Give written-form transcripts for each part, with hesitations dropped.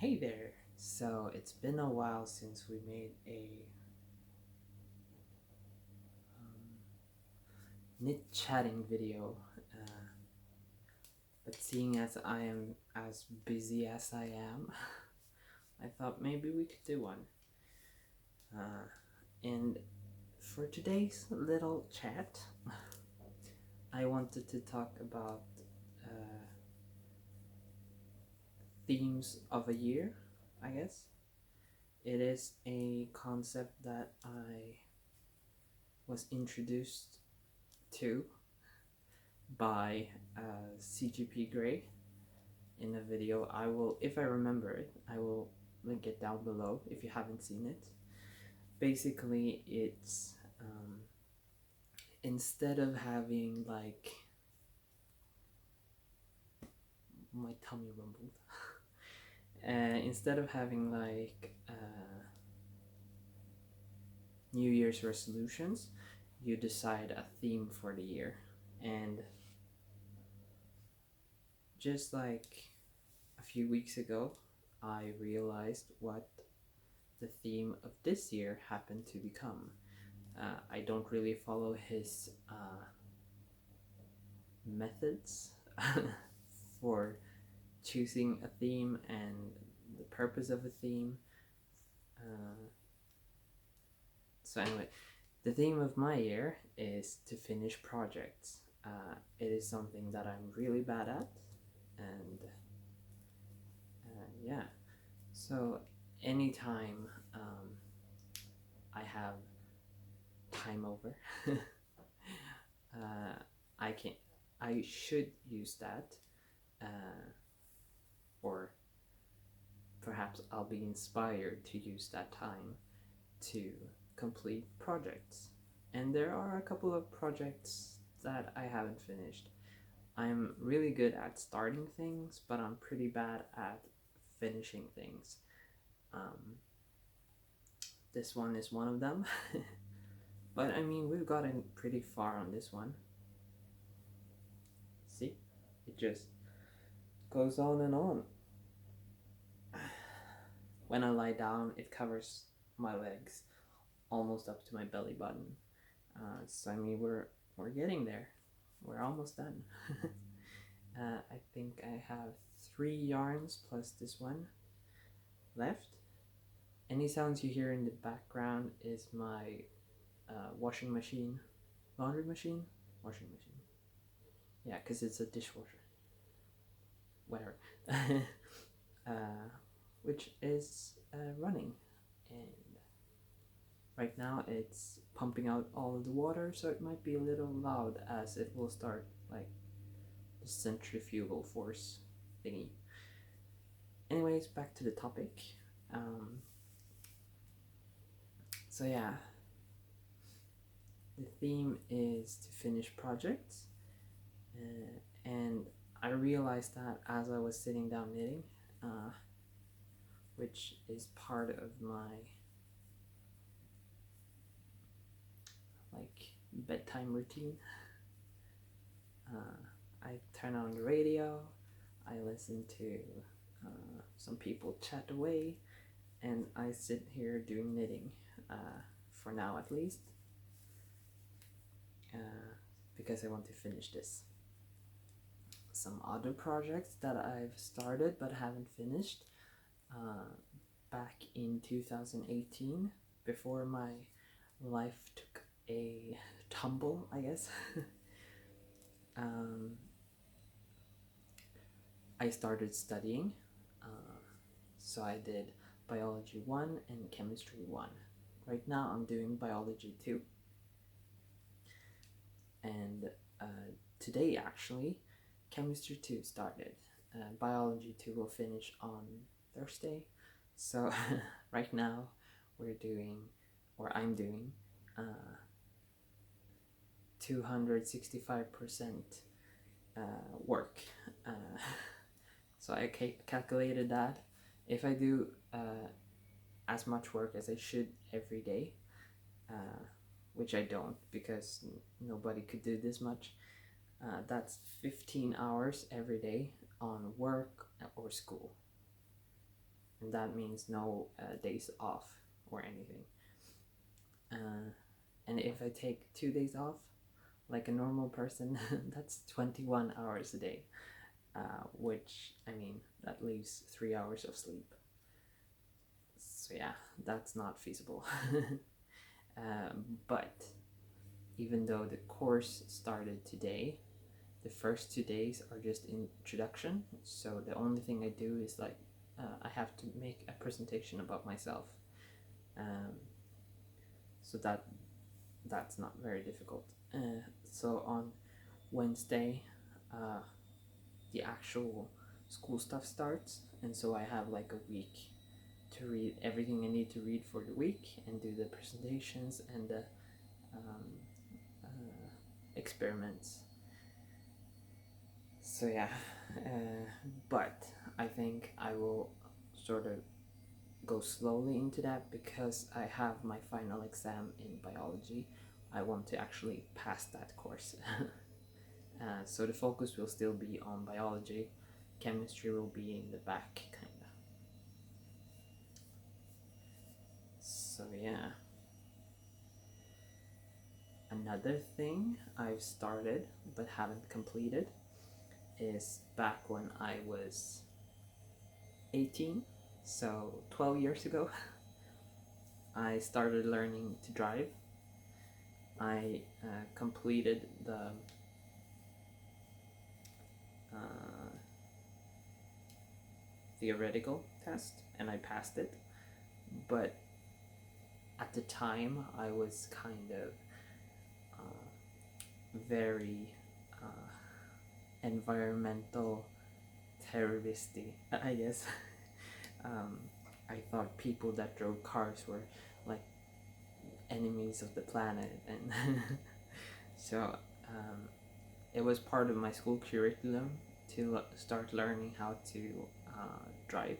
Hey there! So it's been a while since we made a um, knit chatting video, uh, but seeing as I am as busy as I am, I thought maybe we could do one. And for today's little chat, I wanted to talk about uh, themes of a year, I guess. It is a concept that I was introduced to by CGP Grey in a video. I will, if I remember it, I will link it down below if you haven't seen it. Basically, it's instead of having like my tummy rumbled. Instead of having like New Year's resolutions, you decide a theme for the year, and just like a few weeks ago, I realized what the theme of this year happened to become. I don't really follow his methods for choosing a theme and the purpose of a theme. So anyway, the theme of my year is to finish projects. It is something that I'm really bad at, and yeah. So anytime I have time over, I can I should use that, or perhaps I'll be inspired to use that time to complete projects. And there are a couple of projects that I haven't finished. I'm really good at starting things, but I'm pretty bad at finishing things. This one is one of them. But I mean, we've gotten pretty far on this one. See? It just goes on and on. When I lie down, it covers my legs almost up to my belly button. So I mean, we're getting there. We're almost done. I think I have 3 yarns plus this one left. Any sounds you hear in the background is my washing machine, laundry machine, washing machine. Yeah, because it's a dishwasher. Whatever. Which is running, and right now it's pumping out all of the water, so it might be a little loud as it will start like the centrifugal force thingy. Anyways, back to the topic. So yeah, the theme is to finish projects, and I realized that as I was sitting down knitting, which is part of my like bedtime routine. I turn on the radio, I listen to some people chat away, and I sit here doing knitting, for now at least, because I want to finish this. Some other projects that I've started but haven't finished back in 2018, before my life took a tumble, I guess. I started studying. So I did biology 1 and chemistry 1. Right now I'm doing biology 2. And today actually, chemistry 2 started. Biology 2 will finish on Thursday. So right now I'm doing 265% work. So I calculated that if I do as much work as I should every day, which I don't because nobody could do this much, that's 15 hours every day on work or school. and that means no days off or anything. And if I take 2 days off, like a normal person, that's 21 hours a day, which, I mean, that leaves 3 hours of sleep. So yeah, that's not feasible. But even though the course started today, the first 2 days are just introduction. So the only thing I do is like I have to make a presentation about myself. So that's not very difficult. So on Wednesday, the actual school stuff starts, and so I have like a week to read everything I need to read for the week and do the presentations and the experiments. So yeah, but I think I will sort of go slowly into that because I have my final exam in biology. I want to actually pass that course. So the focus will still be on biology. Chemistry will be in the back, kinda. So yeah. Another thing I've started but haven't completed is back when I was 18, so 12 years ago, I started learning to drive. I completed the theoretical test and I passed it, but at the time I was kind of very environmental terroristy, I guess. I thought people that drove cars were like enemies of the planet, and so it was part of my school curriculum to start learning how to drive,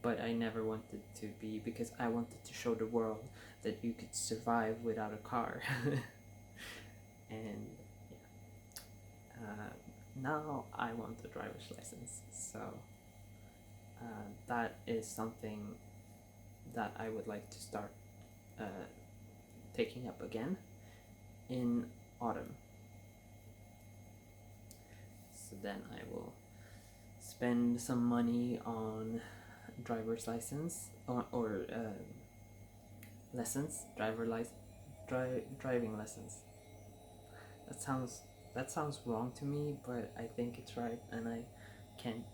but I never wanted to be, because I wanted to show the world that you could survive without a car. And yeah, now I want a driver's license, so that is something that I would like to start taking up again in autumn. So then I will spend some money on driver's license or lessons, driving lessons. That sounds wrong to me, but I think it's right, and I can't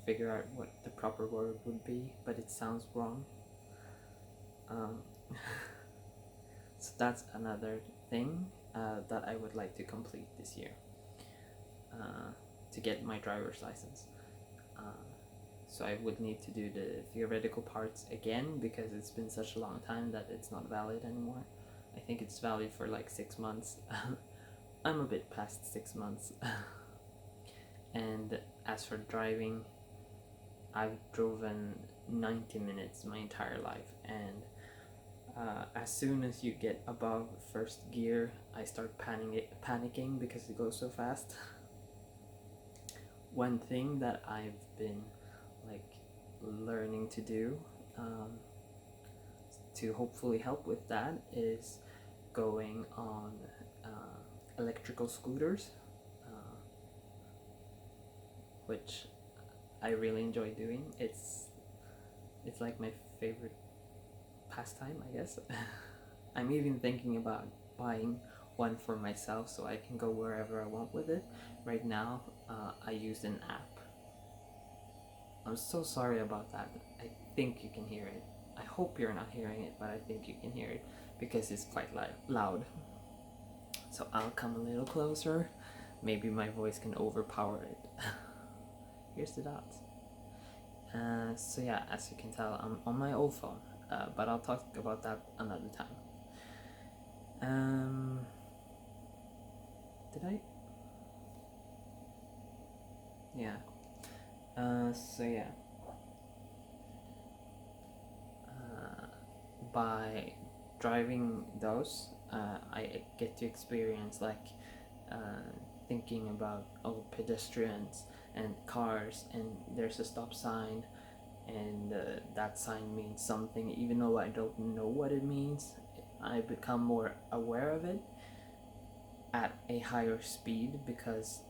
figure out what the proper word would be, but it sounds wrong. So that's another thing that I would like to complete this year, to get my driver's license. So I would need to do the theoretical parts again because it's been such a long time that it's not valid anymore. I think it's valid for like 6 months. I'm a bit past 6 months. And as for driving, I've driven 90 minutes my entire life, and as soon as you get above first gear, I start panicking because it goes so fast. One thing that I've been like learning to do to hopefully help with that is going on electrical scooters, which I really enjoy doing. It's like my favorite pastime, I guess. I'm even thinking about buying one for myself so I can go wherever I want with it. Right now, I use an app. I'm so sorry about that. I think you can hear it. I hope you're not hearing it, but I think you can hear it because it's quite loud. So I'll come a little closer. Maybe my voice can overpower it. Here's the dots. So yeah, as you can tell, I'm on my old phone, but I'll talk about that another time. Did I? Yeah. So yeah. By driving those, I get to experience like thinking about pedestrians and cars, and there's a stop sign, and that sign means something. Even though I don't know what it means, I become more aware of it at a higher speed because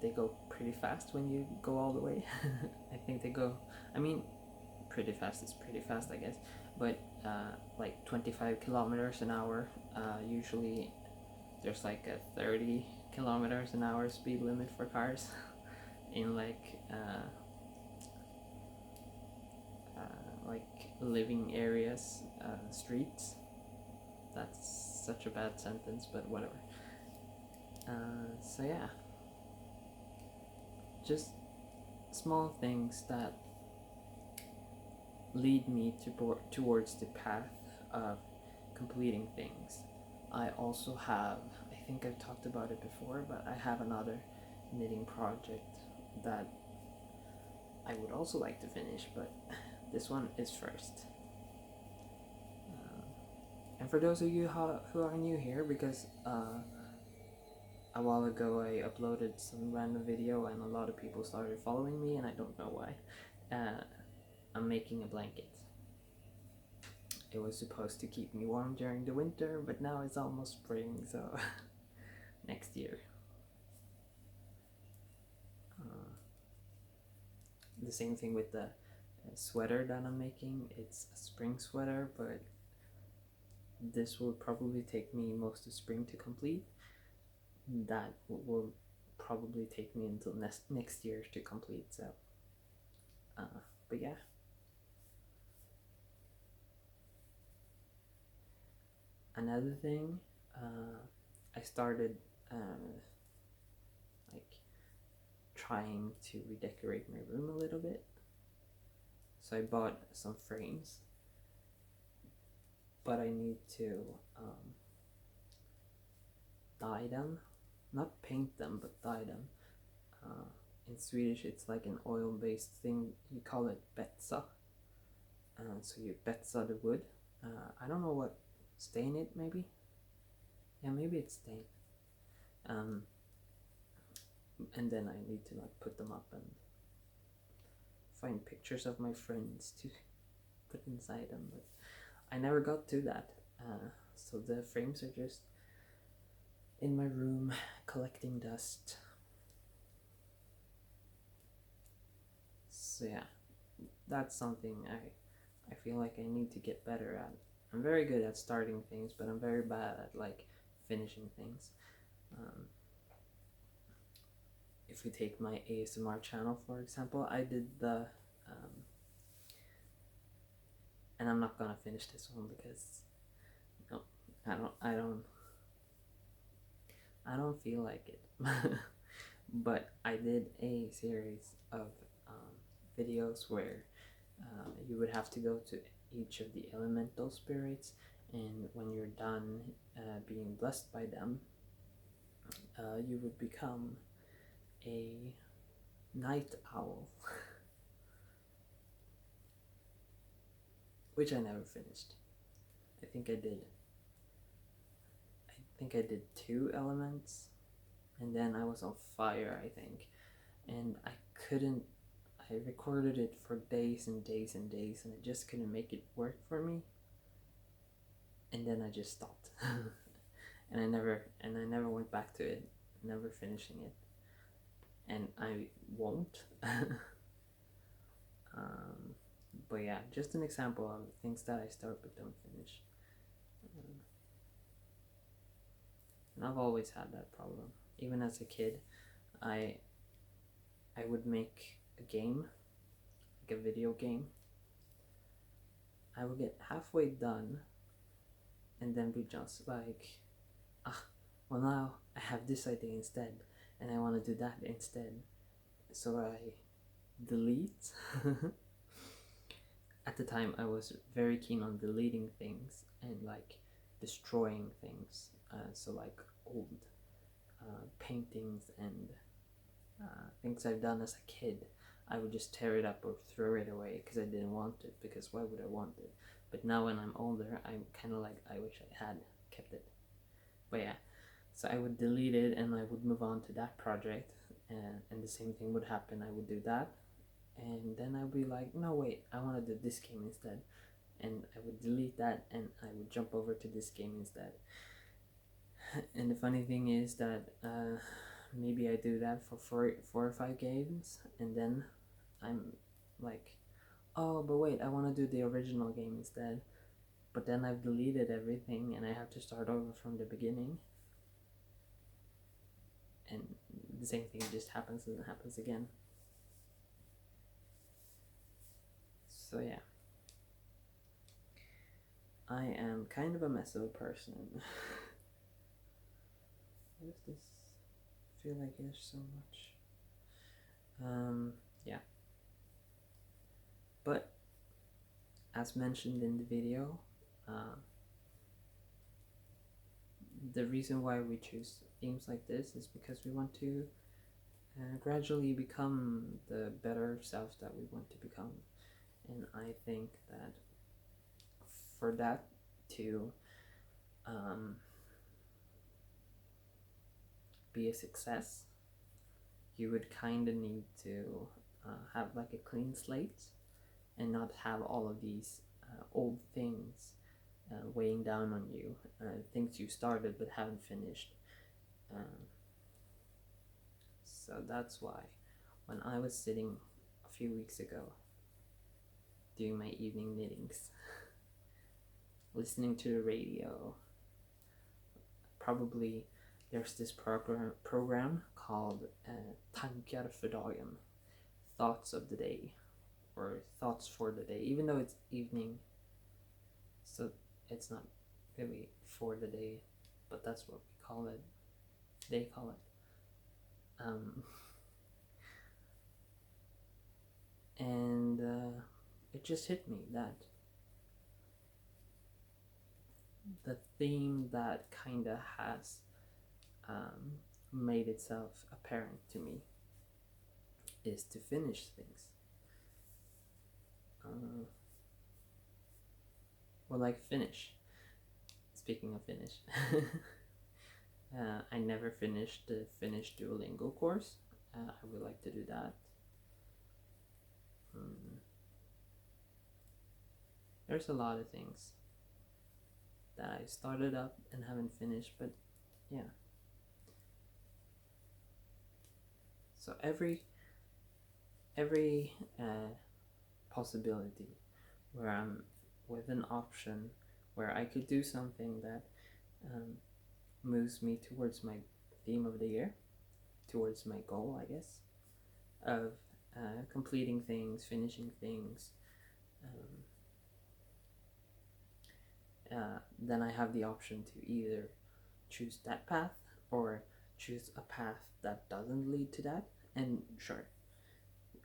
they go pretty fast when you go all the way. I think they go, I mean, pretty fast is pretty fast, I guess, but like 25 kilometers an hour. Usually there's like a 30 kilometers an hour speed limit for cars in like living areas, streets. That's such a bad sentence, but whatever. So yeah, just small things that lead me towards the path of completing things. I also have, I think I've talked about it before, but I have another knitting project that I would also like to finish, but this one is first. And for those of you who are new here, because a while ago I uploaded some random video and a lot of people started following me and I don't know why. I'm making a blanket. It was supposed to keep me warm during the winter, but now it's almost spring, so next year. The same thing with the sweater that I'm making. It's a spring sweater, but this will probably take me most of spring to complete. That will probably take me until next year to complete, so but yeah. Another thing, I started like trying to redecorate my room a little bit. So I bought some frames, but I need to dye them, not paint them, but dye them. In Swedish, it's like an oil-based thing. You call it betsa. So you betsa the wood. I don't know what stain it, maybe. Yeah, maybe it's stain. And then I need to like put them up and find pictures of my friends to put inside them, but I never got to that. So the frames are just in my room collecting dust. So yeah, that's something I feel like I need to get better at. I'm very good at starting things, but I'm very bad at like finishing things. If we take my ASMR channel, for example, I did the and I'm not gonna finish this one because no, I don't feel like it. But I did a series of videos where you would have to go to each of the elemental spirits, and when you're done being blessed by them, you would become a night owl. Which I never finished. I think I did 2 elements, and then I was on fire, I think, and I recorded it for days and days and days, and I just couldn't make it work for me, and then I just stopped. and I never went back to it, never finishing it, and I won't. But yeah, just an example of things that I start but don't finish. And I've always had that problem. Even as a kid, I would make a game, like a video game. I would get halfway done and then be just like, well, now I have this idea instead, and I want to do that instead. So I delete. At the time, I was very keen on deleting things and like destroying things. So like old paintings and things I've done as a kid, I would just tear it up or throw it away because I didn't want it, because why would I want it? But now when I'm older, I'm kind of like, I wish I had kept it. But yeah, so I would delete it and I would move on to that project, and the same thing would happen. I would do that, and then I'd be like, no wait, I want to do this game instead, and I would delete that and I would jump over to this game instead. And the funny thing is that maybe I do that for 4 or 5 games, and then I'm like, oh, but wait, I want to do the original game instead. But then I've deleted everything and I have to start over from the beginning. And the same thing just happens and happens again. So yeah. I am kind of a mess of a person. What is this? I feel like there's so much. Yeah. But as mentioned in the video, the reason why we choose themes like this is because we want to gradually become the better selves that we want to become. And I think that for that to be a success, you would kind of need to have like a clean slate and not have all of these old things weighing down on you, things you started but haven't finished. So that's why when I was sitting a few weeks ago doing my evening knittings, listening to the radio, probably there's this program called Tankar för dagen, thoughts of the day, or thoughts for the day, even though it's evening, so it's not really for the day, but that's what we call it, they call it. And it just hit me that the theme that kind of has made itself apparent to me is to finish things. Well, like finish. Speaking of finish, I never finished the Finnish Duolingo course. I would like to do that. There's a lot of things that I started up and haven't finished, but yeah. So every possibility where I'm with an option where I could do something that moves me towards my theme of the year, towards my goal, I guess, of completing things, finishing things, then I have the option to either choose that path or choose a path that doesn't lead to that. And sure,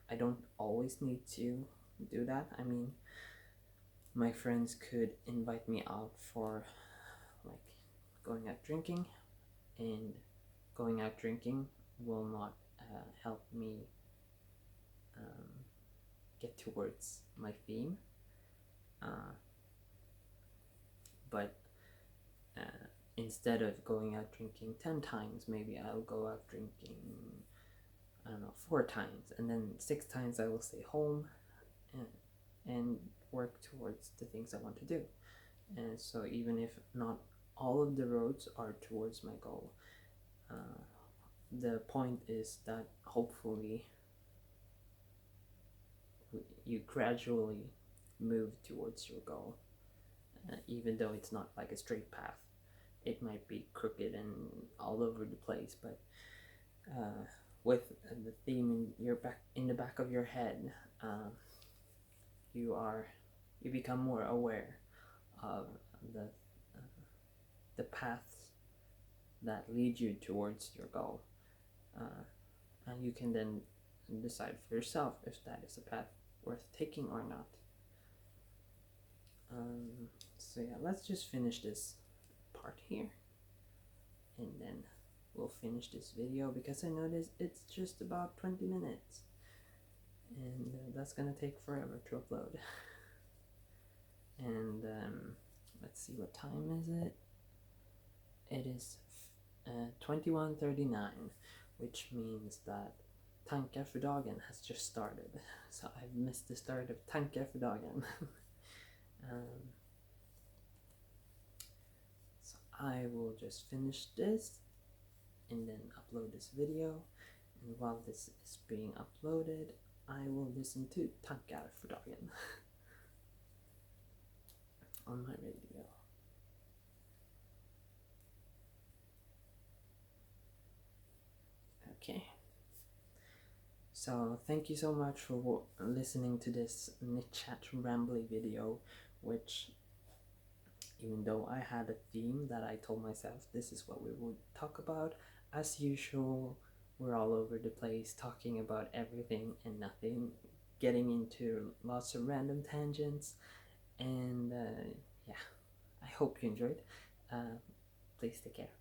I don't always need to do that. I mean, my friends could invite me out for like going out drinking, and going out drinking will not help me get towards my theme. But instead of going out drinking 10 times, maybe I'll go out drinking, I don't know, 4 times, and then 6 times I will stay home and work towards the things I want to do. And so even if not all of the roads are towards my goal, the point is that hopefully you gradually move towards your goal, even though it's not like a straight path. It might be crooked and all over the place, but with the theme in the back of your head, you become more aware of the paths that lead you towards your goal, and you can then decide for yourself if that is a path worth taking or not. So yeah, let's just finish this part here, and then we'll finish this video, because I noticed it's just about 20 minutes, and that's gonna take forever to upload. And let's see, what time is it? It is 21:39, which means that Tankar för dagen has just started, so I've missed the start of Tankar för dagen. So I will just finish this and then upload this video, and while this is being uploaded I will listen to Tankar för dagen on my radio. Okay, so thank you so much for listening to this Chat Rambly video, which, even though I had a theme that I told myself this is what we would talk about, as usual we're all over the place talking about everything and nothing, getting into lots of random tangents, and yeah, I hope you enjoyed. Please take care.